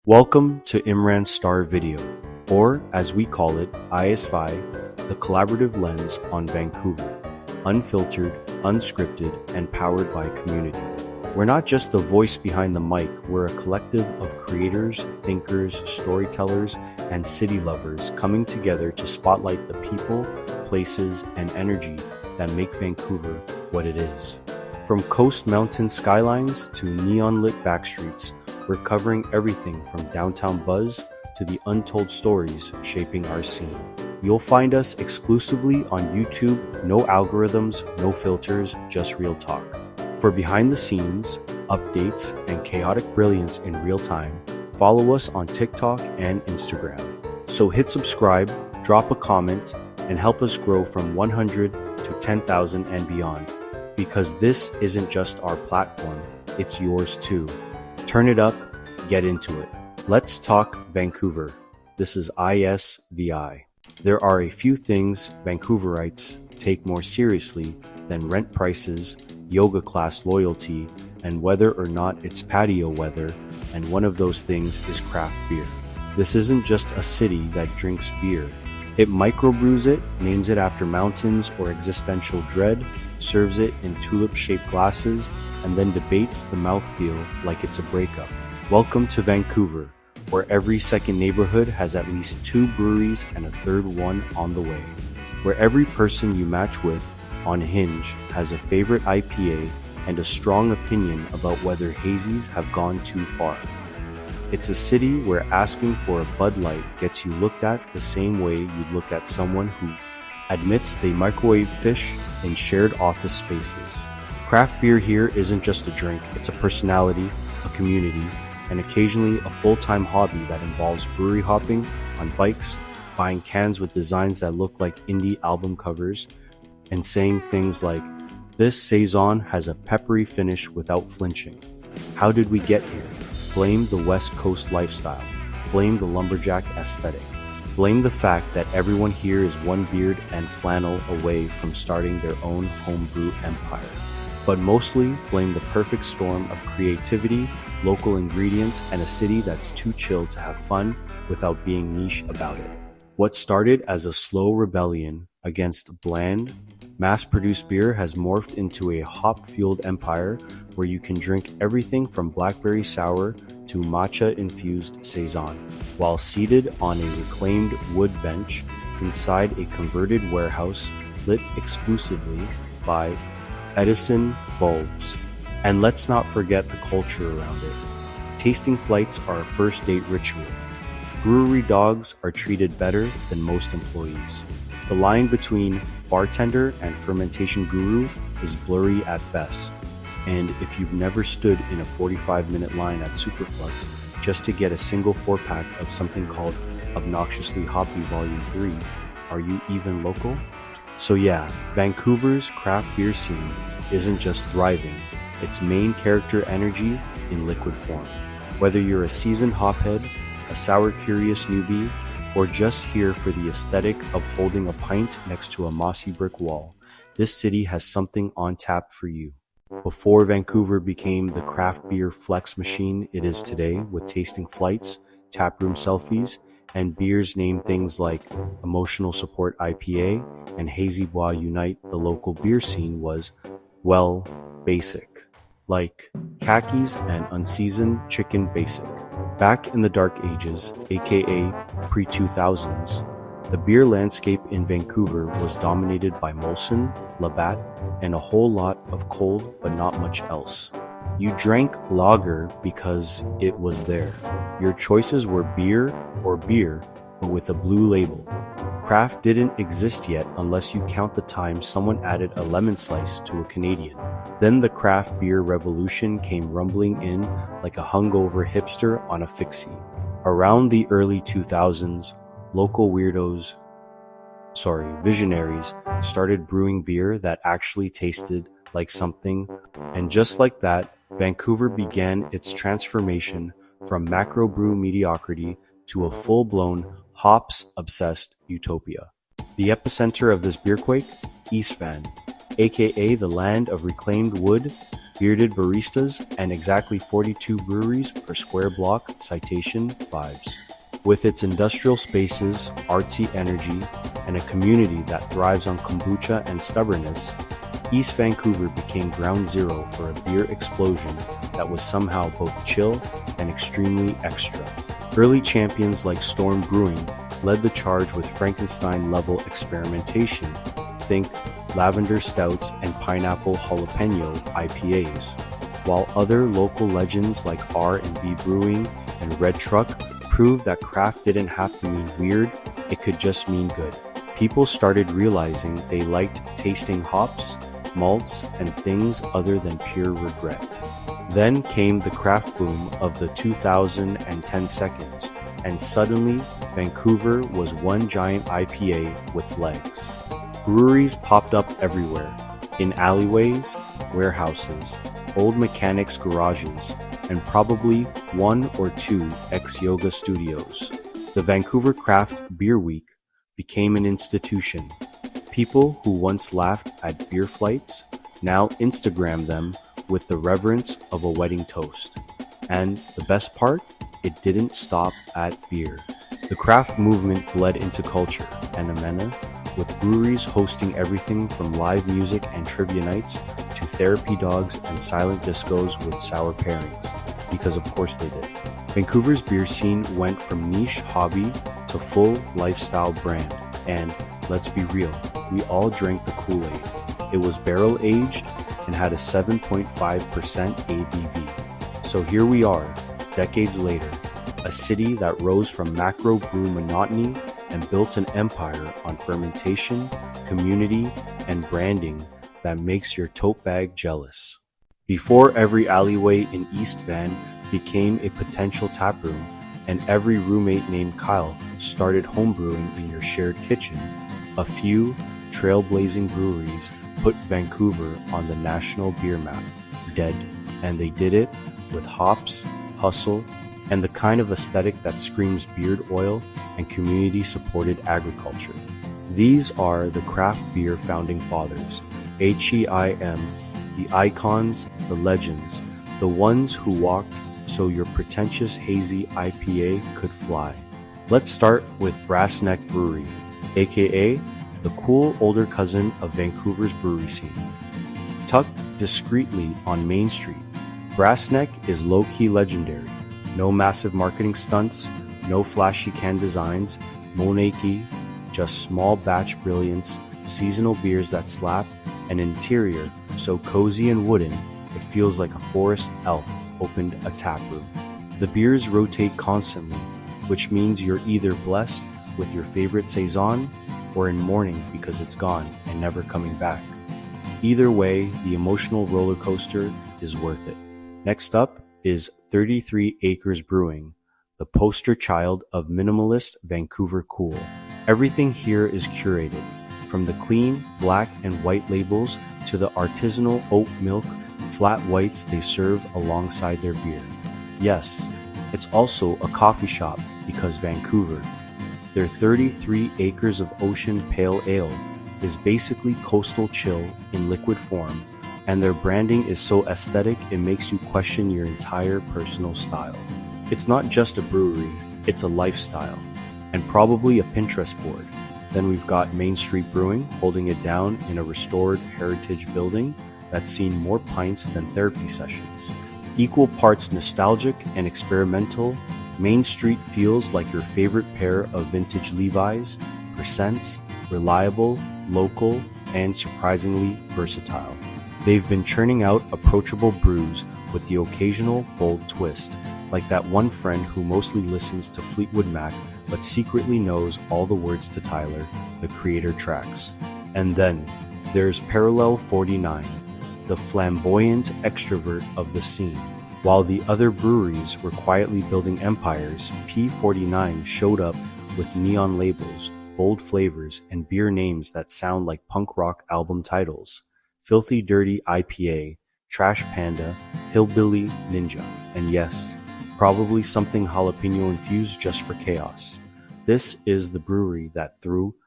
Welcome to IMRAN STAR video, or as we call it, ISVi, the collaborative lens on Vancouver, unfiltered, unscripted, and powered by community. We're not just the voice behind the mic, we're a collective of creators, thinkers, storytellers, and city lovers coming together to spotlight the people, places, and energy that make Vancouver what it is. From coast mountain skylines to neon-lit backstreets, we're covering everything from downtown buzz to the untold stories shaping our scene. You'll find us exclusively on YouTube, no algorithms, no filters, just real talk. For behind the scenes, updates, and chaotic brilliance in real time, follow us on TikTok and Instagram. So hit subscribe, drop a comment, and help us grow from 100 to 10,000 and beyond. Because this isn't just our platform, it's yours too. Turn it up, get into it. Let's talk Vancouver. This is ISVi. There are a few things Vancouverites take more seriously than rent prices, yoga class loyalty, and whether or not it's patio weather, and one of those things is craft beer. This isn't just a city that drinks beer. It microbrews it, names it after mountains or existential dread, serves it in tulip-shaped glasses, and then debates the mouthfeel like it's a breakup. Welcome to Vancouver, where every second neighborhood has at least 2 breweries and a third one on the way. Where every person you match with on Hinge has a favorite IPA and a strong opinion about whether hazies have gone too far. It's a city where asking for a Bud Light gets you looked at the same way you'd look at someone who admits they microwave fish in shared office spaces. Craft beer here isn't just a drink, it's a personality, a community, and occasionally a full-time hobby that involves brewery hopping on bikes, buying cans with designs that look like indie album covers, and saying things like, "This saison has a peppery finish," without flinching. How did we get here? Blame the West Coast lifestyle. Blame the lumberjack aesthetic. Blame the fact that everyone here is one beard and flannel away from starting their own homebrew empire. But mostly blame the perfect storm of creativity, local ingredients, and a city that's too chill to have fun without being niche about it. What started as a slow rebellion against bland, mass-produced beer has morphed into a hop-fueled empire where you can drink everything from blackberry sour to matcha-infused saison, while seated on a reclaimed wood bench inside a converted warehouse lit exclusively by Edison bulbs. And let's not forget the culture around it. Tasting flights are a first date ritual. Brewery dogs are treated better than most employees. The line between bartender and fermentation guru is blurry at best. And if you've never stood in a 45-minute line at Superflux just to get a single 4-pack of something called Obnoxiously Hoppy Volume 3, are you even local? So yeah, Vancouver's craft beer scene isn't just thriving, it's main character energy in liquid form. Whether you're a seasoned hophead, a sour curious newbie, or just here for the aesthetic of holding a pint next to a mossy brick wall, this city has something on tap for you. Before Vancouver became the craft beer flex machine it is today, with tasting flights, taproom selfies, and beers named things like Emotional Support IPA and Hazy Bois Unite, the local beer scene was, well, basic. Like khakis and unseasoned chicken basic. Back in the dark ages, aka pre-2000s, the beer landscape in Vancouver was dominated by Molson, Labatt, and a whole lot of cold but not much else. You drank lager because it was there. Your choices were beer or beer, but with a blue label. Craft didn't exist yet unless you count the time someone added a lemon slice to a Canadian. Then the craft beer revolution came rumbling in like a hungover hipster on a fixie. Around the early 2000s, local visionaries started brewing beer that actually tasted like something, and just like that, Vancouver began its transformation from macro brew mediocrity to a full-blown hops-obsessed utopia. The epicenter of this beerquake? East Van, aka the land of reclaimed wood, bearded baristas, and exactly 42 breweries per square block citation vibes. With its industrial spaces, artsy energy, and a community that thrives on kombucha and stubbornness, East Vancouver became ground zero for a beer explosion that was somehow both chill and extremely extra. Early champions like Storm Brewing led the charge with Frankenstein-level experimentation. Think lavender stouts and pineapple jalapeno IPAs, while other local legends like R&B Brewing and Red Truck proved that craft didn't have to mean weird, it could just mean good. People started realizing they liked tasting hops, malts, and things other than pure regret. Then came the craft boom of the 2010 seconds, and suddenly Vancouver was one giant IPA with legs. Breweries popped up everywhere, in alleyways, warehouses, old mechanics' garages, and probably one or two ex-yoga studios. The Vancouver Craft Beer Week became an institution. People who once laughed at beer flights now Instagram them with the reverence of a wedding toast. And the best part? It didn't stop at beer. The craft movement bled into culture and amena, with breweries hosting everything from live music and trivia nights to therapy dogs and silent discos with sour pairings, because of course they did. Vancouver's beer scene went from niche hobby to full lifestyle brand, and let's be real, we all drank the Kool-Aid. It was barrel-aged and had a 7.5% ABV. So here we are, decades later, a city that rose from macro brew monotony and built an empire on fermentation, community, and branding that makes your tote bag jealous. Before every alleyway in East Van became a potential taproom, and every roommate named Kyle started homebrewing in your shared kitchen, a few trailblazing breweries put Vancouver on the national beer map, dead, and they did it with hops, hustle, and the kind of aesthetic that screams beard oil and community-supported agriculture. These are the craft beer founding fathers, HEIM, the icons, the legends, the ones who walked so your pretentious hazy IPA could fly. Let's start with Brass Neck Brewery, aka the cool older cousin of Vancouver's brewery scene. Tucked discreetly on Main Street, Brass Neck is low-key legendary. No massive marketing stunts, no flashy can designs, monarchy, just small batch brilliance, seasonal beers that slap, an interior so cozy and wooden it feels like a forest elf opened a tap room. The beers rotate constantly, which means you're either blessed with your favorite saison or in mourning because it's gone and never coming back. Either way, the emotional roller coaster is worth it. Next up is 33 Acres Brewing, the poster child of minimalist Vancouver cool. Everything here is curated, from the clean black and white labels to the artisanal oat milk flat whites they serve alongside their beer. Yes, it's also a coffee shop because Vancouver. Their 33 acres of ocean pale ale is basically coastal chill in liquid form, and their branding is so aesthetic it makes you question your entire personal style. It's not just a brewery, it's a lifestyle, and probably a Pinterest board. Then we've got Main Street Brewing holding it down in a restored heritage building that's seen more pints than therapy sessions. Equal parts nostalgic and experimental, Main Street feels like your favorite pair of vintage Levi's, percents, reliable, local, and surprisingly versatile. They've been churning out approachable brews with the occasional bold twist, like that one friend who mostly listens to Fleetwood Mac but secretly knows all the words to Tyler, the Creator tracks. And then there's Parallel 49, the flamboyant extrovert of the scene. While the other breweries were quietly building empires, P49 showed up with neon labels, bold flavors, and beer names that sound like punk rock album titles. Filthy Dirty IPA, Trash Panda, Hillbilly Ninja, and yes, probably something jalapeno infused just for chaos. This is the brewery that threw